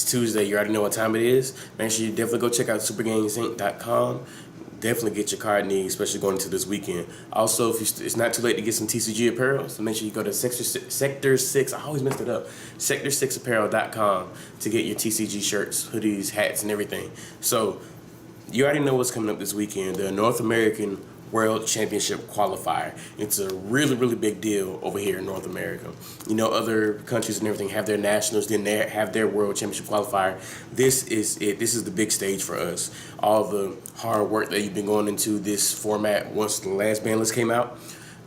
Tuesday. You already know what time it is. Make sure you definitely go check out supergamingsinc.com. Definitely get your card needs, especially going into this weekend. Also, if it's not too late to get some TCG apparel, so make sure you go to Sector 6. I always messed it up. Sector6apparel.com to get your TCG shirts, hoodies, hats, and everything. So you already know what's coming up this weekend. The North American World Championship qualifier. It's a really, really big deal over here in North America. You know, other countries and everything have their nationals, then they have their World Championship qualifier. This is it. This is the big stage for us. All the hard work that you've been going into this format once the last ban list came out,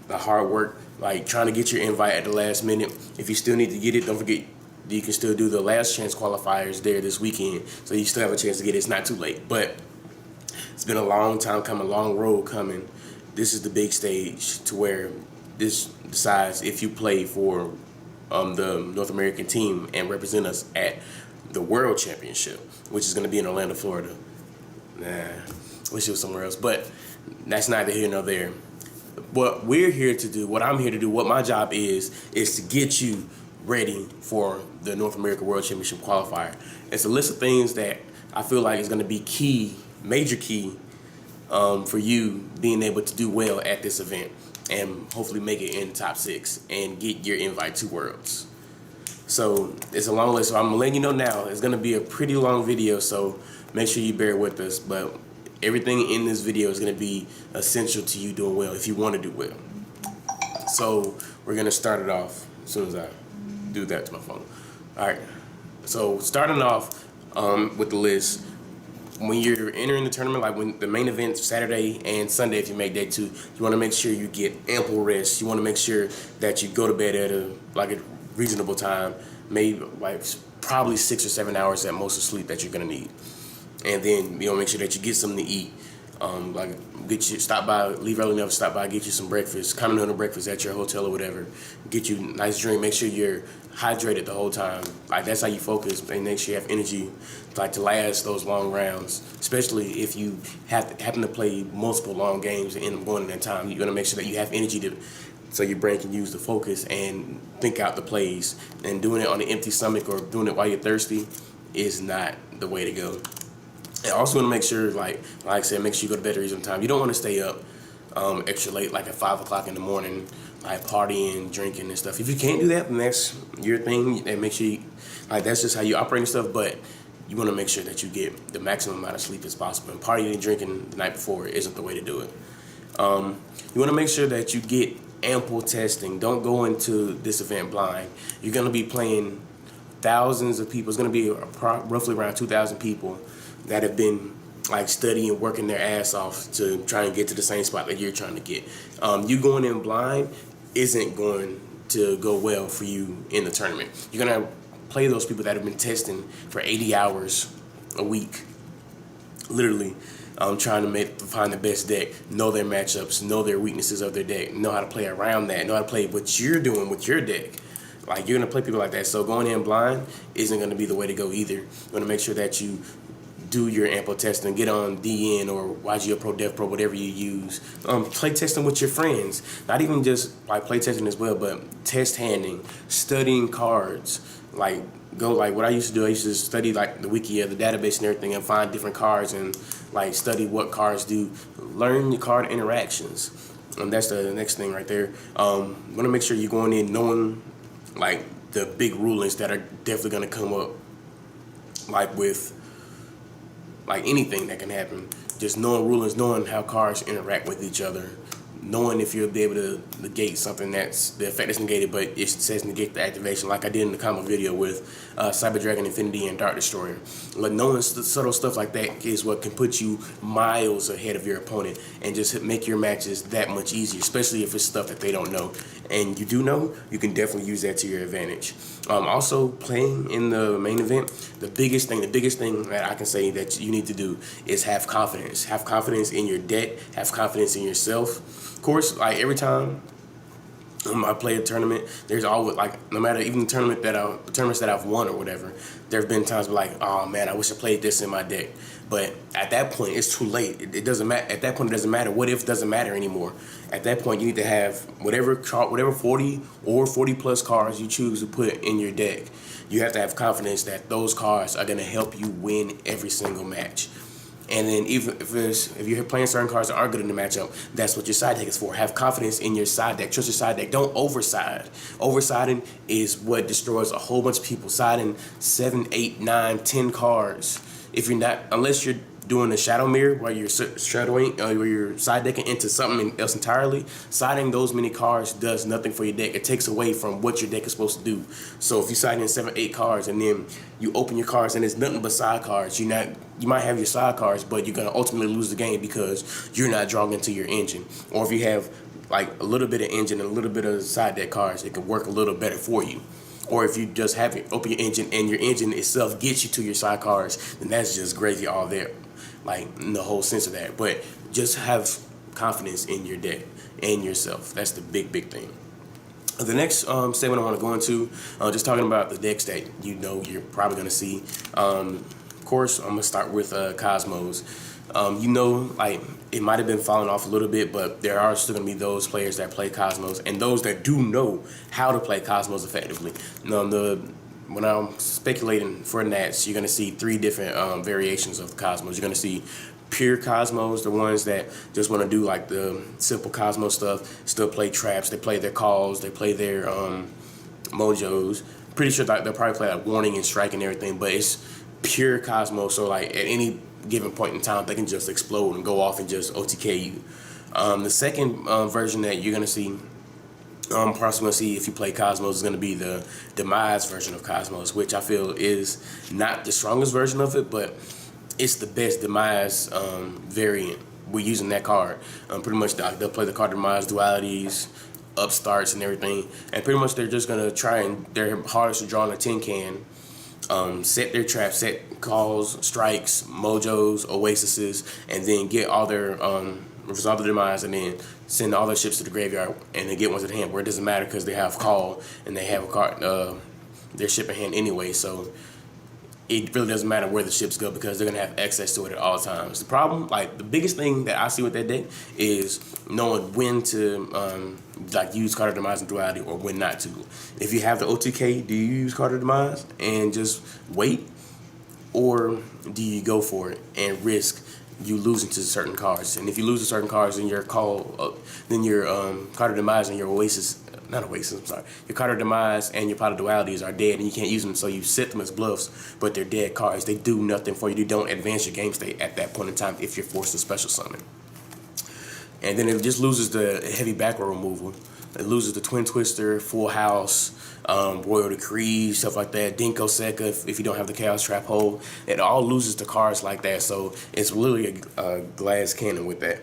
the hard work, like trying to get your invite at the last minute. If you still need to get it, don't forget you can still do the last chance qualifiers there this weekend. So you still have a chance to get it. It's not too late. But it's been a long time coming, long road coming. This is the big stage to where this decides if you play for the North American team and represent us at the World Championship, which is going to be in Orlando, Florida. Wish it was somewhere else, but that's neither here nor there. What we're here to do, what I'm here to do, what my job is to get you ready for the North American World Championship qualifier. It's a list of things that I feel like is going to be key, major key, for you being able to do well at this event and hopefully make it in the top 6 and get your invite to Worlds. So it's a long list, so I'm letting you know now. It's going to be a pretty long video, so make sure you bear with us. But everything in this video is going to be essential to you doing well if you want to do well. So we're going to start it off as soon as I do that to my phone. All right, so starting off with the list. When you're entering the tournament, like when the main event Saturday and Sunday, if you make day 2, you want to make sure you get ample rest. You want to make sure that you go to bed at a reasonable time, maybe like probably 6 or 7 hours at most of sleep that you're gonna need. And then make sure that you get something to eat. Leave early enough to stop by, get you some breakfast, continental breakfast at your hotel or whatever. Get you a nice drink. Make sure you're hydrated the whole time. Like that's how you focus and make sure you have energy, like to last those long rounds. Especially if you happen to play multiple long games and end up going in that time, you're gonna make sure that you have energy so your brain can use the focus and think out the plays. And doing it on an empty stomach or doing it while you're thirsty is not the way to go. I also want to make sure, like I said, make sure you go to bed at a reasonable time. You don't want to stay up extra late, like at 5 o'clock in the morning, like partying, drinking and stuff. If you can't do that, then that's your thing. And make sure that's just how you operate and stuff. But you want to make sure that you get the maximum amount of sleep as possible. And partying and drinking the night before isn't the way to do it. You want to make sure that you get ample testing. Don't go into this event blind. You're going to be playing thousands of people. It's going to be roughly around 2,000 people that have been like studying, working their ass off to try and get to the same spot that you're trying to get. You going in blind isn't going to go well for you in the tournament. You're going to play those people that have been testing for 80 hours a week, literally trying to find the best deck, know their matchups, know their weaknesses of their deck, know how to play around that, know how to play what you're doing with your deck. Like you're going to play people like that. So going in blind isn't going to be the way to go either. You're going to make sure that you do your ample testing, get on DN or YGO Pro, Dev Pro, whatever you use. Play testing with your friends. Not even just like play testing as well, but test handing, studying cards. Like what I used to do, I used to study like the wiki of the database and everything and find different cards and like study what cards do. Learn your card interactions. And that's the next thing right there. Want to make sure you're going in knowing like the big rulings that are definitely going to come up, like with like anything that can happen. Just knowing rulings, knowing how cards interact with each other, knowing if you'll be able to negate something that's the effect is negated, but it says negate the activation, like I did in the combo video with Cyber Dragon Infinity and Dark Destroyer. Like knowing subtle stuff like that is what can put you miles ahead of your opponent and just make your matches that much easier, especially if it's stuff that they don't know. And you do know, you can definitely use that to your advantage. Also, playing in the main event, the biggest thing that I can say that you need to do is have confidence. Have confidence in your deck, have confidence in yourself. Of course, like every time I play a tournament, there's always like, no matter even the tournaments that I've won or whatever, there have been times where like, oh man, I wish I played this in my deck. But at that point, it's too late. It doesn't matter. At that point, it doesn't matter. What if doesn't matter anymore. At that point, you need to have whatever 40 or 40 plus cards you choose to put in your deck. You have to have confidence that those cards are going to help you win every single match. And then even if you're playing certain cards that aren't good in the matchup, that's what your side deck is for. Have confidence in your side deck. Trust your side deck. Don't overside. Oversiding is what destroys a whole bunch of people. Siding 7, 8, 9, 10 cards. If you're not, unless you're doing a shadow mirror where you're shadowing, where you're side decking into something else entirely, siding those many cards does nothing for your deck. It takes away from what your deck is supposed to do. So if you side in 7, 8 cards and then you open your cards and it's nothing but side cards, you might have your side cards, but you're gonna ultimately lose the game because you're not drawing into your engine. Or if you have like a little bit of engine and a little bit of side deck cards, it could work a little better for you. Or if you just have it open your engine and your engine itself gets you to your side cards, then that's just gravy all there. Like in the whole sense of that. But just have confidence in your deck and yourself. That's the big thing. The next segment I want to go into, just talking about the decks that you know you're probably going to see. Of course, I'm going to start with Cosmos. Like it might have been falling off a little bit, but there are still going to be those players that play Cosmos and those that do know how to play Cosmos effectively. When I'm speculating for Nats, you're going to see 3 different variations of the Cosmos. You're going to see pure Cosmos, the ones that just want to do like the simple Cosmos stuff, still play traps, they play their calls, they play their mojos. Pretty sure they'll probably play like warning and strike and everything, but it's pure Cosmos, so like at any given point in time, they can just explode and go off and just OTK you. The second version that you're going to see, possibly going to see if you play Cosmos, is going to be the Demise version of Cosmos, which I feel is not the strongest version of it, but it's the best Demise variant. We're using that card. Pretty much they'll play the card Demise, dualities, upstarts, and everything. And pretty much they're just going to try and their hardest to draw in a tin can. Set their traps, set calls, strikes, mojos, oasises, and then get all their resolve the demise, and then send all their ships to the graveyard, and then get ones at hand where it doesn't matter because they have call and they have a card, their ship in hand anyway. So it really doesn't matter where the ships go because they're gonna have access to it at all times. The problem, like the biggest thing that I see with that deck is knowing when to like use Card of Demise and Duality or when not to. If you have the OTK, do you use Card of Demise and just wait, or do you go for it and risk you losing to certain cards? And if you lose to certain cards, then your then your Card of Demise and your your Card of Demise and your Pot of Dualities are dead and you can't use them, so you set them as bluffs, but they're dead cards. They do nothing for you. You don't advance your game state at that point in time if you're forced to special summon. And then it just loses the heavy back row removal. It loses the Twin Twister, Full House, Royal Decree, stuff like that. Dinko Sekka, if you don't have the Chaos Trap Hole. It all loses to cards like that, so it's literally a glass cannon with that.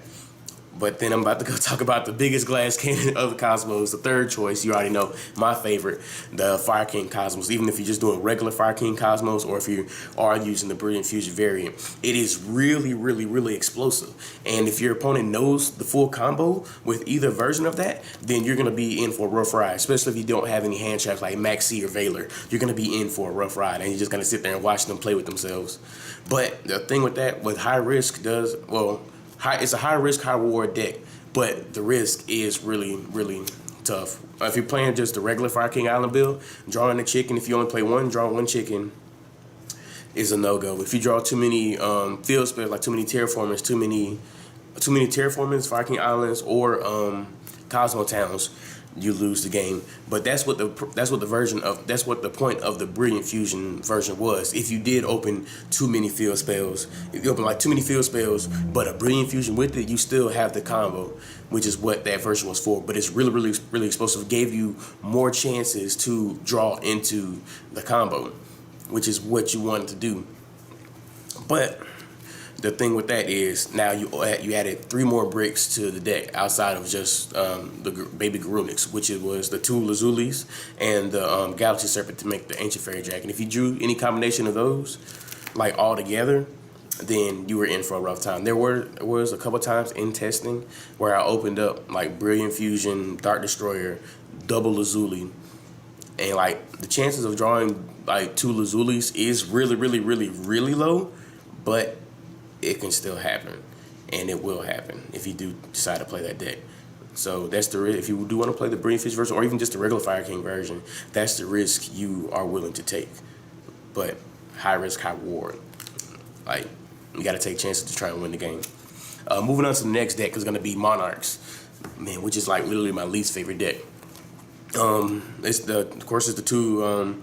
But then I'm about to go talk about the biggest glass cannon of the Cosmos, the third choice. You already know my favorite, the Fire King Cosmos. Even if you're just doing regular Fire King Cosmos, or if you are using the Brilliant Fusion variant, it is really explosive. And if your opponent knows the full combo with either version of that, then you're going to be in for a rough ride, especially if you don't have any hand traps like Maxi or Valor. You're going to be in for a rough ride, and you're just going to sit there and watch them play with themselves. But the thing with that, with high risk, it's a high risk, high reward deck, but the risk is really tough. If you're playing just the regular Fire King Island build, drawing a chicken, if you only play one, draw one chicken is a no-go. If you draw too many field spells, like too many terraformers, Fire King Islands, or Cosmo Towns, you lose the game. But that's what the point of the Brilliant Fusion version was. If you did open too many field spells, if you open like too many field spells, but a Brilliant Fusion with it, you still have the combo, which is what that version was for. But it's really explosive. It gave you more chances to draw into the combo, which is what you wanted to do. But the thing with that is now you added 3 more bricks to the deck outside of just the baby Garunics, which it was the 2 Lazulis and the Galaxy Serpent to make the Ancient Fairy Dragon. If you drew any combination of those, like all together, then you were in for a rough time. There was a couple times in testing where I opened up like Brilliant Fusion, Dark Destroyer, double Lazuli, and like the chances of drawing like 2 Lazulis is really, really, really, really low, but it can still happen, and it will happen if you do decide to play that deck. So that's if you do want to play the Brilliant Fish version, or even just the regular Fire King version, that's the risk you are willing to take. But high risk, high reward. Like, you got to take chances to try and win the game. Moving on to the next deck is going to be Monarchs, man, which is like literally my least favorite deck. It's the two.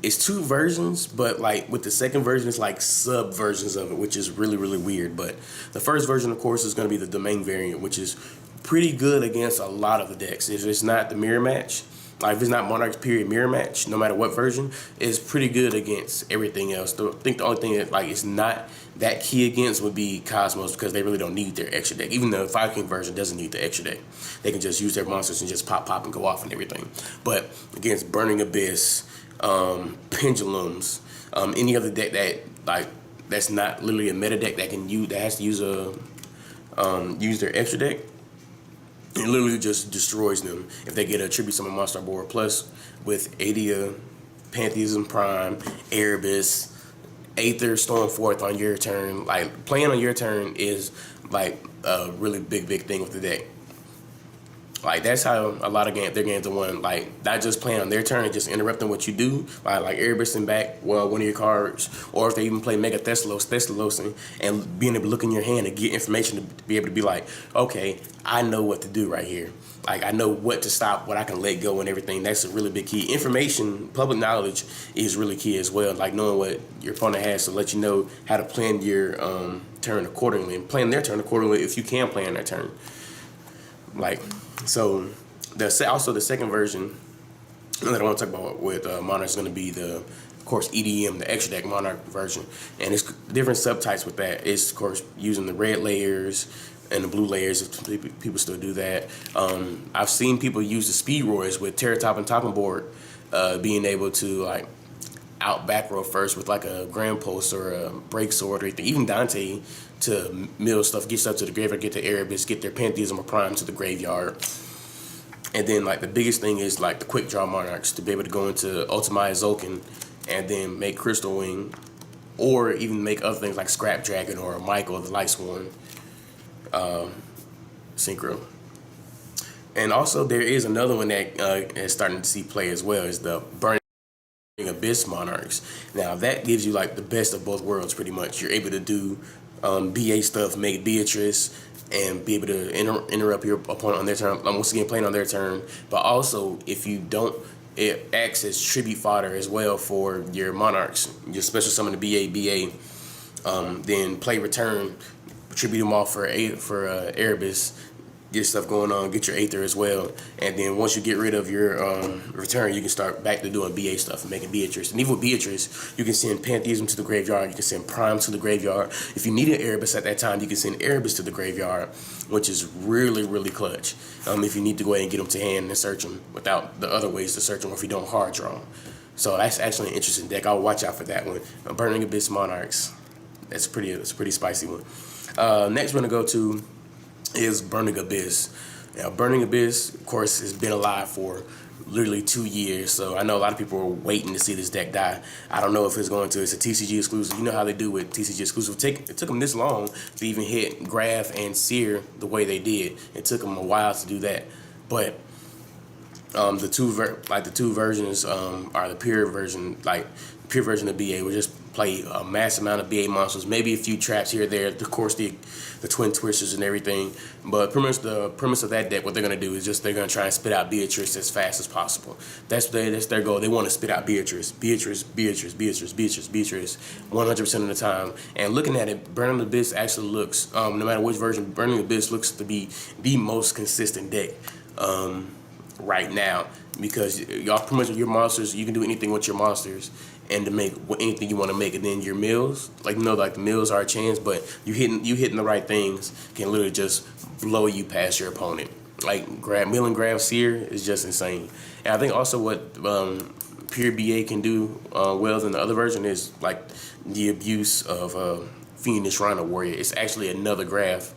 It's 2 versions, but like with the second version, it's like sub versions of it, which is really, really weird. But the first version, of course, is going to be the domain variant, which is pretty good against a lot of the decks. If it's not the mirror match, like if it's not Monarchs period mirror match, no matter what version, it's pretty good against everything else. I think the only thing that like it's not that key against would be Cosmos, because they really don't need their extra deck. Even the Fire King version doesn't need the extra deck. They can just use their monsters and just pop and go off and everything. But against Burning Abyss, Pendulums, any other deck that's not literally a meta deck that has to use their extra deck, it literally just destroys them if they get a Tribute Summon monster on board. Plus, with Adia, Pantheism Prime, Erebus, Aether, Stormforth on your turn, like playing on your turn is like a really big thing with the deck. Like that's how a lot of their games are won. Like not just playing on their turn and just interrupting what you do. Like Erebus and back one of your cards, or if they even play Mega Thessalosing, and being able to look in your hand and get information to be able to be like, okay, I know what to do right here. Like I know what to stop, what I can let go and everything. That's a really big key. Information, public knowledge is really key as well. Like knowing what your opponent has to let you know how to plan your turn accordingly, and plan their turn accordingly if you can plan their turn. Like, so also the second version that I want to talk about with Monarch is going to be of course, EDM, the extra deck Monarch version, and it's different subtypes with that. It's of course using the red layers and the blue layers, if people still do that. I've seen people use the Speed Royals with Terra Top and Topping Board, being able to like out back row first with like a Grand Pulse or a Break Sword or anything. Even Dante to mill stuff, get stuff to the graveyard, get the Erebus, get their Pantheism or Prime to the graveyard. And then like the biggest thing is like the quick draw Monarchs to be able to go into Ultimate Zolkin and then make Crystal Wing, or even make other things like Scrap Dragon or Michael the Light Sworn Synchro. And also there is another one that is starting to see play as well, is the Burning Abyss Monarchs. Now that gives you like the best of both worlds pretty much. You're able to do BA stuff, make Beatrice, and be able to interrupt your opponent on their turn, once again playing on their turn. But also, if you don't, it acts as tribute fodder as well for your Monarchs. Your special summon the BA, then play return, tribute them off for Erebus, get stuff going on, get your Aether as well. And then once you get rid of your return, you can start back to doing BA stuff and making Beatrice. And even with Beatrice, you can send Pantheism to the graveyard, you can send Prime to the graveyard. If you need an Erebus at that time, you can send Erebus to the graveyard, which is really, really clutch. If you need to go ahead and get them to hand and search them without the other ways to search them, or if you don't hard draw them. So that's actually an interesting deck. I'll watch out for that one. Burning Abyss Monarchs. That's a pretty spicy one. Next we're gonna go to is Burning Abyss. Now, Burning Abyss, of course, has been alive for literally 2 years, so I know a lot of people are waiting to see this deck die. I don't know if it's going to. It's a TCG exclusive. You know how they do with TCG exclusive. It took them this long to even hit Graph and Seer the way they did. It took them a while to do that, but the two versions are the pure version, like pure version of BA. We just play a mass amount of BA monsters, maybe a few traps here or there, of course the Twin Twisters and everything. But pretty much the premise of that deck, what they're gonna do is just they're gonna try and spit out Beatrice as fast as possible. That's their goal. They want to spit out Beatrice 100% of the time. And looking at it, Burning Abyss actually looks, no matter which version, Burning Abyss looks to be the most consistent deck right now, because y'all pretty much your monsters, you can do anything with your monsters and to make anything you want to make. And then your mills, like the mills are a chance, but you hitting the right things can literally just blow you past your opponent. Like mill and grab Seer is just insane. And I think also what pure BA can do well than the other version is like the abuse of Fiendish Rhino Warrior. It's actually another graph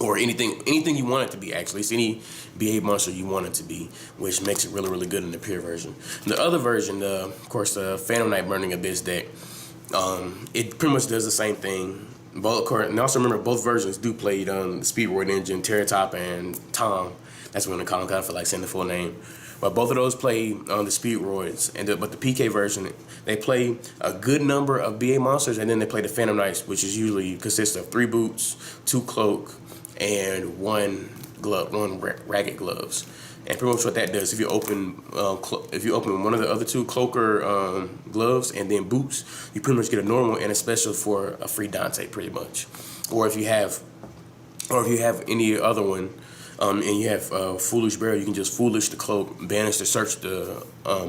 or anything you want it to be. Actually, it's any BA monster you want it to be, which makes it really good in the pure version. The other version, of course, the Phantom Knight Burning Abyss deck, it pretty much does the same thing. Both, and also remember, both versions do play the Speedroid engine, Terratop and Tom. That's what I'm gonna call him, kind of feel like saying the full name. But both of those play on the Speedroids, but the PK version, they play a good number of BA monsters, and then they play the Phantom Knights, which is usually consists of 3 boots, 2 cloak, and 1 glove, 1 ragged gloves. And pretty much what that does, if you open one of the other 2 cloaker gloves and then boots, you pretty much get a normal and a special for a free Dante, pretty much. Or if you have any other one, and you have Foolish Barrel, you can just Foolish the cloak, banish the search the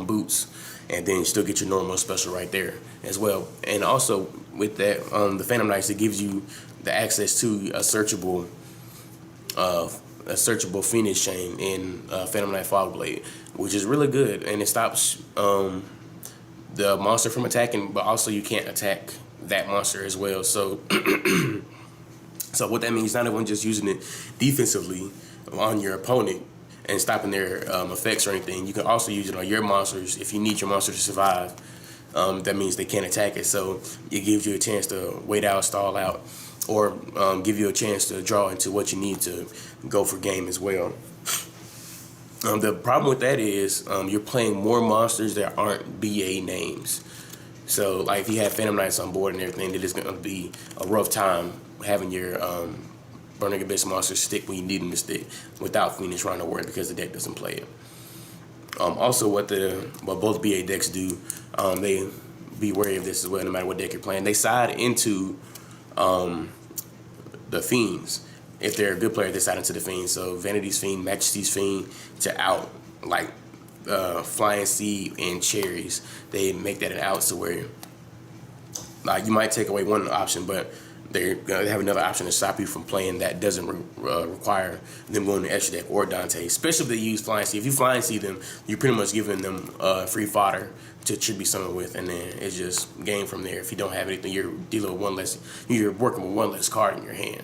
boots, and then you still get your normal special right there as well. And also with that, the Phantom Knights, it gives you the access to a searchable Phoenix Chain in Phantom Knight Fogblade, which is really good, and it stops the monster from attacking, but also you can't attack that monster as well. So so what that means, not everyone just using it defensively on your opponent and stopping their effects or anything. You can also use it on your monsters if you need your monster to survive. That means they can't attack it, so it gives you a chance to wait out, stall out, or give you a chance to draw into what you need to go for game as well. The problem with that is you're playing more monsters that aren't BA names. So like if you have Phantom Knights on board and everything, it is going to be a rough time having your Burning Abyss monsters stick when you need them to stick without Phoenix Rhino Word, because the deck doesn't play it. Also, what both BA decks do, they be wary of this as well. No matter what deck you're playing, they side into the Fiends. If they're a good player, they side into the Fiends. So Vanity's Fiend, Majesty's Fiend to out, like Flying Seed and Cherries. They make that an out, so where you might take away one option, but they have another option to stop you from playing that doesn't require them going to extra deck or Dante. Especially if they use Flying Seed. If you Flying Seed them, you're pretty much giving them free fodder to tribute summon with, and then it's just game from there. If you don't have anything, you're dealing with one less. You're working with one less card in your hand.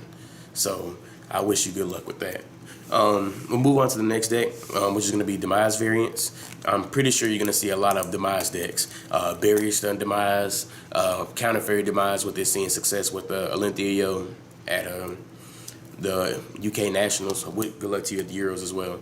So I wish you good luck with that. We'll move on to the next deck, which is going to be Demise variants. I'm pretty sure you're going to see a lot of Demise decks. Barrier Stun Demise, Counter Fairy Demise, with this seeing success with Olympia Yo at the UK Nationals. Good luck to you at the Euros as well.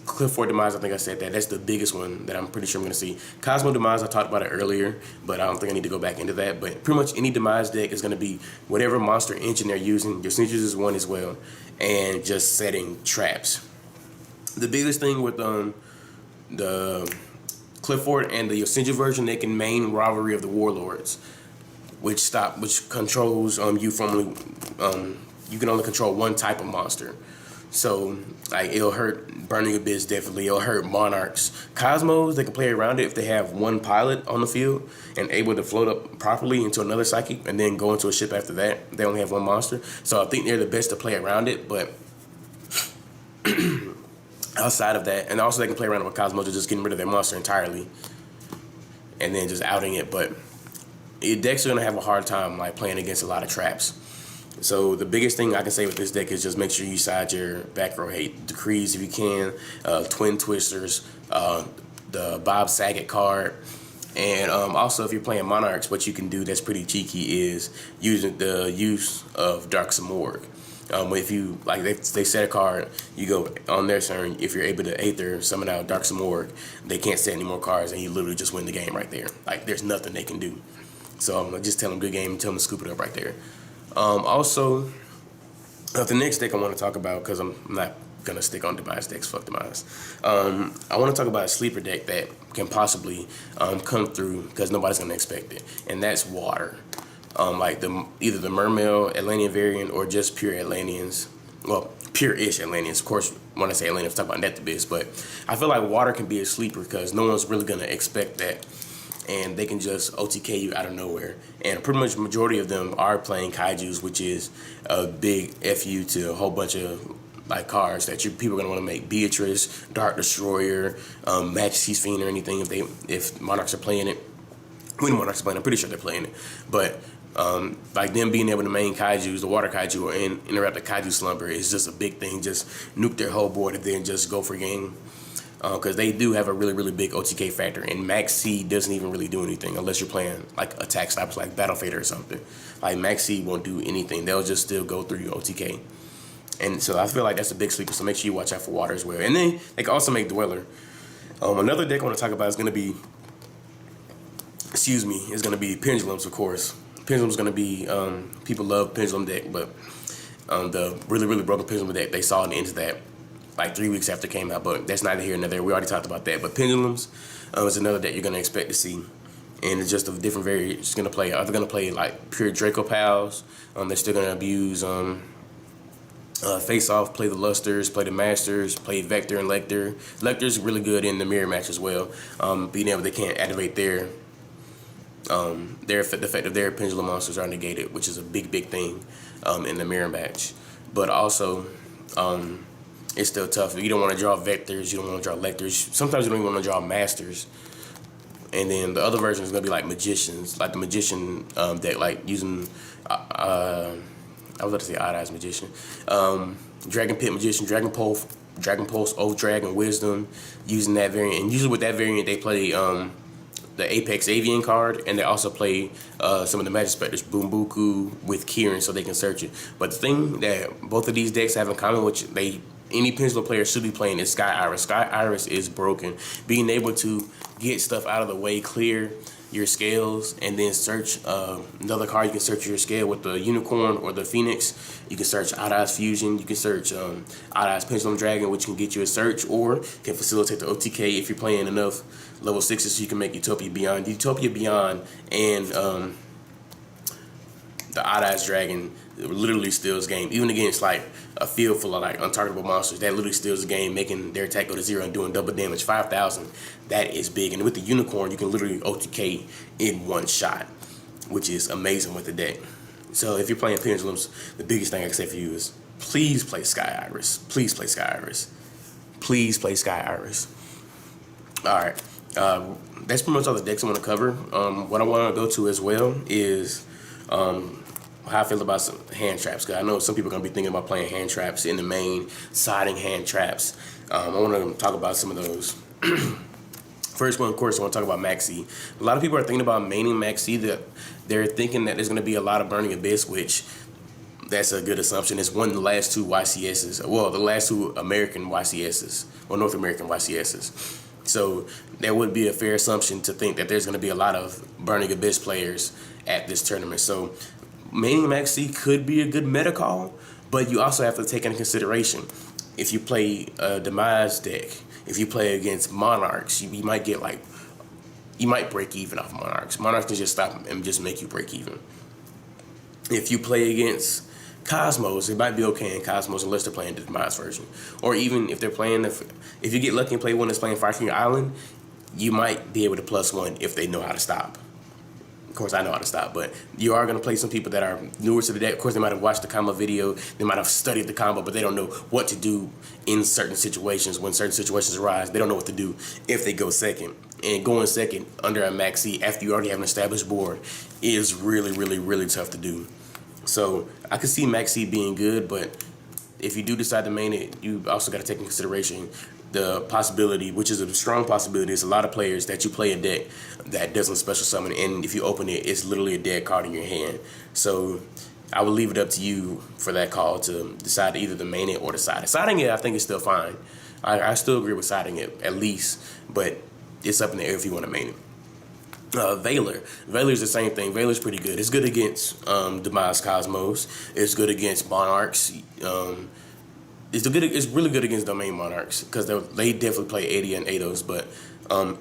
Clifford Demise, I think I said that. That's the biggest one that I'm pretty sure I'm going to see. Cosmo Demise, I talked about it earlier, but I don't think I need to go back into that. But pretty much any Demise deck is going to be whatever monster engine they're using. Your Snitches is one as well. And just setting traps. The biggest thing with the Clifford and the Yosinja version, they can main Rivalry of the Warlords, which controls you from you can only control one type of monster. So like it'll hurt Burning Abyss definitely. It'll hurt Monarchs. Cosmos, they can play around it if they have one pilot on the field and able to float up properly into another psychic and then go into a ship after that. They only have one monster. So I think they're the best to play around it, but outside of that, and also they can play around it with Cosmos, just getting rid of their monster entirely and then just outing it. But decks are gonna have a hard time like playing against a lot of traps. So the biggest thing I can say with this deck is just make sure you side your back row hate. Decrees if you can, Twin Twisters, the Bob Saget card, and also if you're playing Monarchs, what you can do that's pretty cheeky is using the use of Dark Samorg. If you like, they set a card, you go on their turn. If you're able to Aether summon out Dark Samorg, they can't set any more cards, and you literally just win the game right there. Like there's nothing they can do. So just tell them good game, tell them to scoop it up right there. Also, the next deck I want to talk about, because I'm not going to stick on Demise decks, fuck Demise. I want to talk about a sleeper deck that can possibly come through because nobody's going to expect it, and that's Water. Like either the Mermail Atlantean variant or just pure Atlanteans. Well, pure-ish Atlanteans. Of course, when I say Atlanteans, I'm talking about Netabyss, but I feel like Water can be a sleeper because no one's really going to expect that. And they can just OTK you out of nowhere. And pretty much the majority of them are playing Kaijus, which is a big FU to a whole bunch of like cards that people are gonna want to make. Beatrice, Dark Destroyer, Majesty's Fiend, or anything if Monarchs are playing it. When Monarchs are playing, I'm pretty sure they're playing it. But Like them being able to main kaijus, the water kaiju, or interrupt the kaiju slumber is just a big thing. Just nuke their whole board and then just go for game. Because they do have a really, really big OTK factor, and Max C doesn't even really do anything unless you're playing like attack styles like Battle Fader or something. Like Max C won't do anything; they'll just still go through your OTK. And so I feel like that's a big sleeper. So make sure you watch out for water as well. And then they can also make Dweller. Another deck I want to talk about is going to be, is going to be Pendulums, of course. Pendulum's going to be people love Pendulum deck, but the really, really broken Pendulum deck they saw an end to that like 3 weeks after it came out, but that's neither here nor there. We already talked about that. But Pendulums is another deck you're going to expect to see. And it's just a different variant. It's going to play, they're going to play like pure Draco Pals. They're still going to abuse Face Off, play the Lusters, play the Masters, play Vector and Lecter. Lecter's really good in the mirror match as well. Being able, they can't activate the effect of their Pendulum monsters are negated, which is a big, big thing in the mirror match. But also, it's still tough. You don't want to draw Vectors, you don't want to draw Lectors. Sometimes you don't even want to draw Masters. And then the other version is going to be like Magicians, like the Magician deck, like using, I was about to say Odd Eyes Magician, Dragon Pit Magician, Dragon Pulse, Oath Dragon, Wisdom, using that variant. And usually with that variant, they play the Apex Avian card, and they also play some of the Magic Specters, Boombuku with Kieran, so they can search it. But the thing that both of these decks have in common, which any Pendulum player should be playing, is Sky Iris. Sky Iris is broken. Being able to get stuff out of the way, clear your scales, and then search another card. You can search your scale with the Unicorn or the Phoenix. You can search Odd Eyes Fusion. You can search Odd Eyes Pendulum Dragon, which can get you a search, or can facilitate the OTK if you're playing enough level 6s so you can make Utopia Beyond. Utopia Beyond and the Odd Eyes Dragon literally steals game, even against like a field full of like untargetable monsters. That literally steals the game, making their attack go to 0 and doing double damage. 5,000, that is big. And with the Unicorn, you can literally OTK in one shot, which is amazing with the deck. So if you're playing Pendulums, the biggest thing I can say for you is please play Sky Iris. Please play Sky Iris. Please play Sky Iris. All right, that's pretty much all the decks I want to cover. What I want to go to as well is how I feel about some hand traps, because I know some people are going to be thinking about playing hand traps in the main, siding hand traps. I want to talk about some of those. First one, of course, I want to talk about Maxi. A lot of people are thinking about maining Maxi. That they're thinking that there's going to be a lot of Burning Abyss, which that's a good assumption. It's one of the last two YCSs, well, the last two American YCSs, or North American YCSs. So that would be a fair assumption to think that there's going to be a lot of Burning Abyss players at this tournament. So maining Maxi could be a good meta call, but you also have to take into consideration if you play a Demise deck, if you play against Monarchs, you might get like, you might break even off Monarchs. Monarchs can just stop and just make you break even. If you play against Cosmos, it might be okay in Cosmos unless they're playing the Demise version. Or even if they're playing, if you get lucky and play one that's playing Fire King Island, you might be able to +1 if they know how to stop. Of course, I know how to stop, but you are going to play some people that are newer to the deck. Of course, they might have watched the combo video, they might have studied the combo, but they don't know what to do in certain situations. When certain situations arise, they don't know what to do if they go second. And going second under a Maxi after you already have an established board is really, really, really tough to do. So I could see Maxi being good, but if you do decide to main it, you also got to take into consideration the possibility, which is a strong possibility, is a lot of players that you play a deck that doesn't special summon, and if you open it, it's literally a dead card in your hand. So I would leave it up to you for that call to decide either to main it or to side it. Siding it, I think, is still fine. I still agree with siding it, at least, but it's up in the air if you want to main it. Valor. Valor's the same thing. Valor's pretty good. It's good against Demise Cosmos. It's good against Monarchs. It's really good against Domain Monarchs because they definitely play 80 and 8-0s, but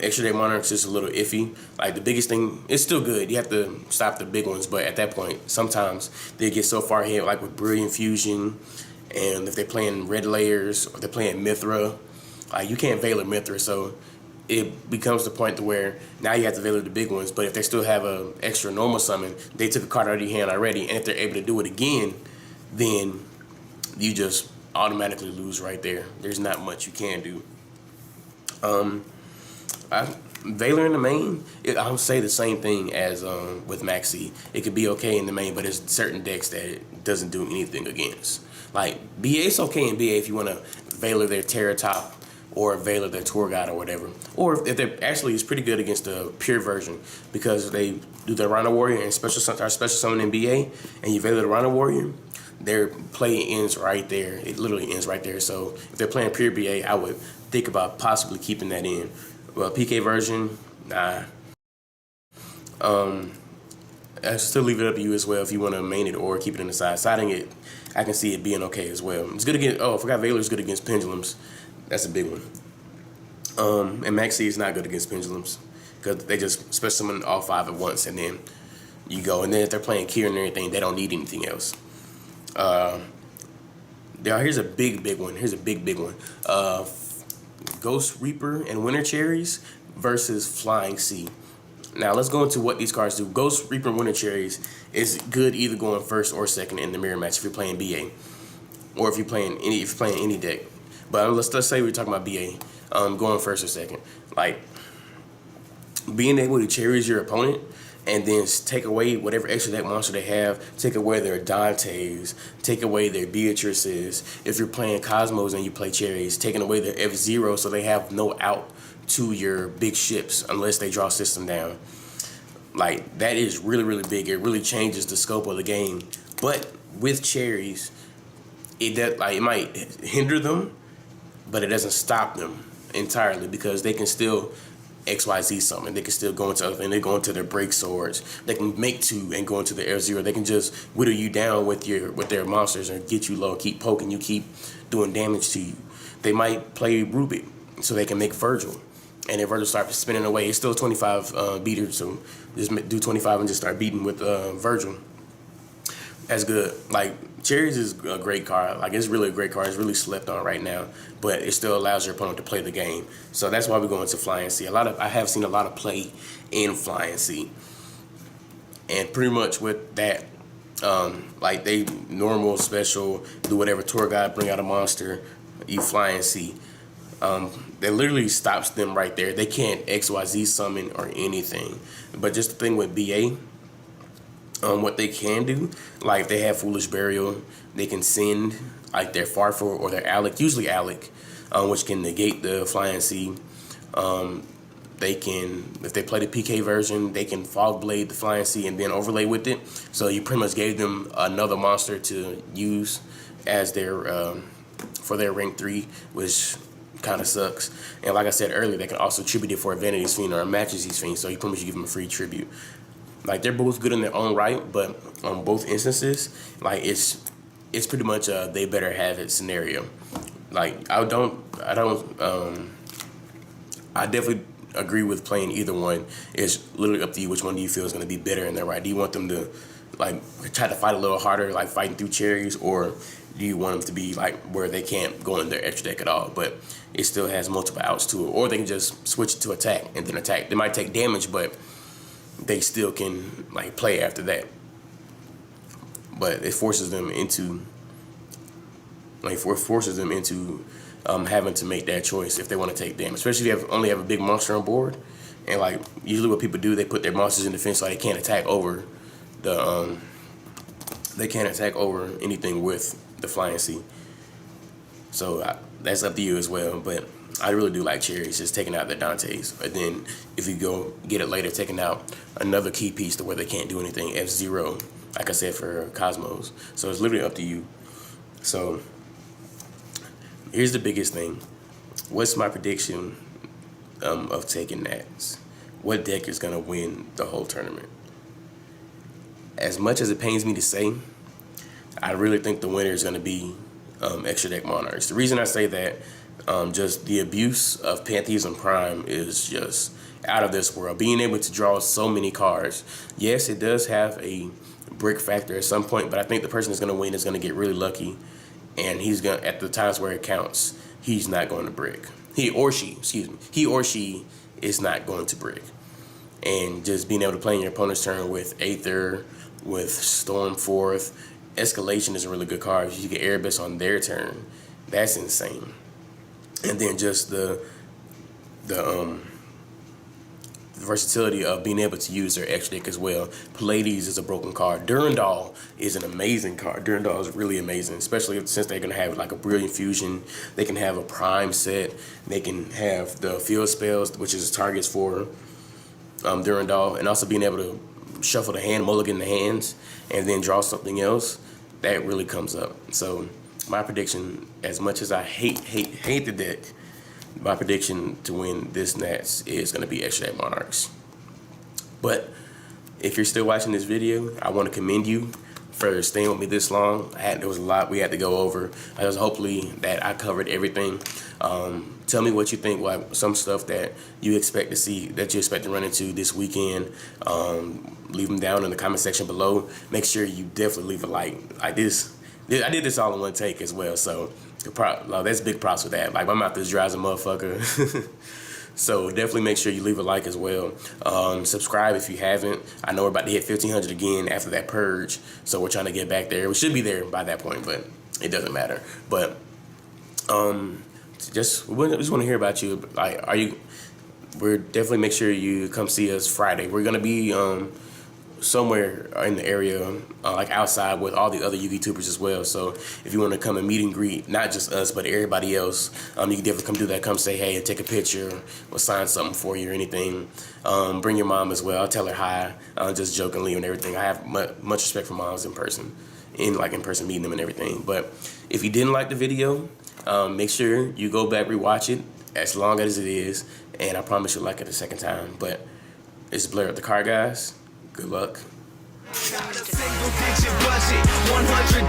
Extra Day Monarchs is a little iffy. Like the biggest thing, it's still good. You have to stop the big ones, but at that point, sometimes they get so far ahead, like with Brilliant Fusion, and if they're playing Red Layers or they're playing Mithra, you can't Valor Mithra, so it becomes the point to where now you have to Valor the big ones, but if they still have an extra normal summon, they took a card out of your hand already, and if they're able to do it again, then you just automatically lose right there. There's not much you can do. Valor in the main, I would say the same thing as with Maxi. It could be okay in the main, but there's certain decks that it doesn't do anything against. Like BA, it's okay in BA if you want to Valor their Terra Top or Valor their Tour Guide or whatever. Or if they're actually, it's pretty good against the pure version because they do the Rhino Warrior and special summon in BA, and you Valor the Rhino Warrior. Their play ends right there. It literally ends right there. So if they're playing pure BA, I would think about possibly keeping that in. Well, PK version, nah. I still leave it up to you as well if you want to main it or keep it in the side. Siding it, I can see it being okay as well. It's good against, I forgot Valor's good against pendulums. That's a big one. And Maxi is not good against pendulums because they just special summon all 5 at once and then you go. And then if they're playing Kieran and everything, they don't need anything else. Here's a big one. Here's a big one. Ghost Reaper and Winter Cherries versus Flying Sea. Now let's go into what these cards do. Ghost Reaper and Winter Cherries is good either going first or second in the mirror match if you're playing BA, or if you're playing any deck. But let's say we're talking about BA, going first or second. Like being able to cherries your opponent and then take away whatever extra deck monster they have, take away their Dantes, take away their Beatrices. If you're playing Cosmos and you play cherries, taking away their F-Zero so they have no out to your big ships unless they draw system down. Like, that is really big. It really changes the scope of the game. But with cherries, it might hinder them, but it doesn't stop them entirely because they can still XYZ something. They can still go into other things. They go into their break swords. They can make 2 and go into the F-Zero. They can just whittle you down with their monsters and get you low, keep poking you, keep doing damage to you. They might play Rubik so they can make Virgil. And if Virgil starts spinning away, it's still 25 beater, so just do 25 and just start beating with Virgil. That's good. Like, Cherries is a great card. Like, it's really a great card. It's really slept on right now, but it still allows your opponent to play the game. So that's why we're going to Flying Sea. I have seen a lot of play in Flying Sea, and pretty much with that, like they normal, special, do whatever, tour guide, bring out a monster, you Flying Sea. That literally stops them right there. They can't XYZ summon or anything. But just the thing with BA. What they can do, like they have Foolish Burial, they can send like their Farfar or their Alec, usually Alec, which can negate the Flying Sea. They can, if they play the PK version, they can Fog Blade the Flying Sea and then overlay with it. So you pretty much gave them another monster to use as their for their rank 3, which kind of sucks. And like I said earlier, they can also tribute it for a Vanity's Fiend or a Majesty's Fiend, so you pretty much give them a free tribute. Like, they're both good in their own right, but on both instances, like, it's pretty much a they better have it scenario. Like, I definitely agree with playing either one. It's literally up to you which one do you feel is going to be better in their right. Do you want them to, like, try to fight a little harder, like fighting through cherries, or do you want them to be, like, where they can't go in their extra deck at all, but it still has multiple outs to it, or they can just switch it to attack and then attack. They might take damage, but they still can like play after that. But it forces them into having to make that choice if they want to take damage, especially if you only have a big monster on board. And like usually what people do, they put their monsters in defense so they can't attack over the anything with the Flying Sea. So that's up to you as well, but I really do like cherries, just taking out the Dantes. But then if you go get it later, taking out another key piece to where they can't do anything, F-Zero, like I said, for Cosmos. So it's literally up to you. So here's the biggest thing. What's my prediction of taking Nats? What deck is going to win the whole tournament? As much as it pains me to say, I really think the winner is going to be Extra Deck Monarchs. The reason I say that, just the abuse of Pantheism Prime is just out of this world. Being able to draw so many cards. Yes, it does have a brick factor at some point, but I think the person that's going to win is going to get really lucky, and he's going to, at the times where it counts, he's not going to brick. He or she is not going to brick. And just being able to play in your opponent's turn with Aether, with Stormforth, Escalation is a really good card. You get Erebus on their turn. That's insane. And then just the versatility of being able to use their extra deck as well. Pleiades is a broken card. Durandal is an amazing card. Durandal is really amazing, especially since they're going to have like a Brilliant Fusion. They can have a Prime set. They can have the Field Spells, which is targets for Durandal, and also being able to shuffle the hand, mulligan the hands, and then draw something else. That really comes up. So my prediction, as much as I hate the deck, my prediction to win this Nats is going to be Extra Deck Monarchs. But if you're still watching this video, I want to commend you for staying with me this long. There was a lot we had to go over. Hopefully that I covered everything. Tell me what you think, like some stuff that you expect to see, that you expect to run into this weekend. Leave them down in the comment section below. Make sure you definitely leave a like this. I did this all in one take as well, so that's big props for that. Like, my mouth is dry as a motherfucker. So definitely make sure you leave a like as well. Subscribe if you haven't. I know we're about to hit 1,500 again after that purge, so we're trying to get back there. We should be there by that point, but it doesn't matter. But just want to hear about you. Like, we're definitely make sure you come see us Friday. We're gonna be somewhere in the area, like outside with all the other YouTubers as well. So if you want to come and meet and greet, not just us, but everybody else, you can definitely come do that. Come say hey and take a picture or sign something for you or anything. Bring your mom as well. I'll tell her hi, just jokingly and everything. I have much respect for moms in person meeting them and everything. But if you didn't like the video, make sure you go back, rewatch it as long as it is, and I promise you'll like it a second time. But it's Blair with the Car Guys. Good luck. Got a single digit budget, $100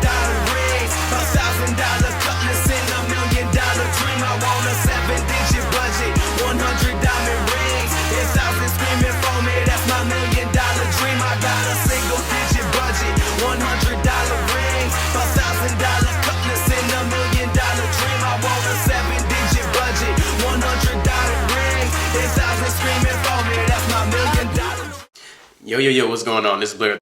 raise, $1,000 cutlass and $1 million dream. I want a 7-digit budget, 100 diamond rings, 1,000 screaming for me. That's my $1 million dream. I got a single digit budget, $100 rings, $1,000 cutlass and $1 million dream. I want a 7-digit budget, 100 diamond rings, 1,000 screaming for me. That's my $1 million. Yo, what's going on? This is Blair.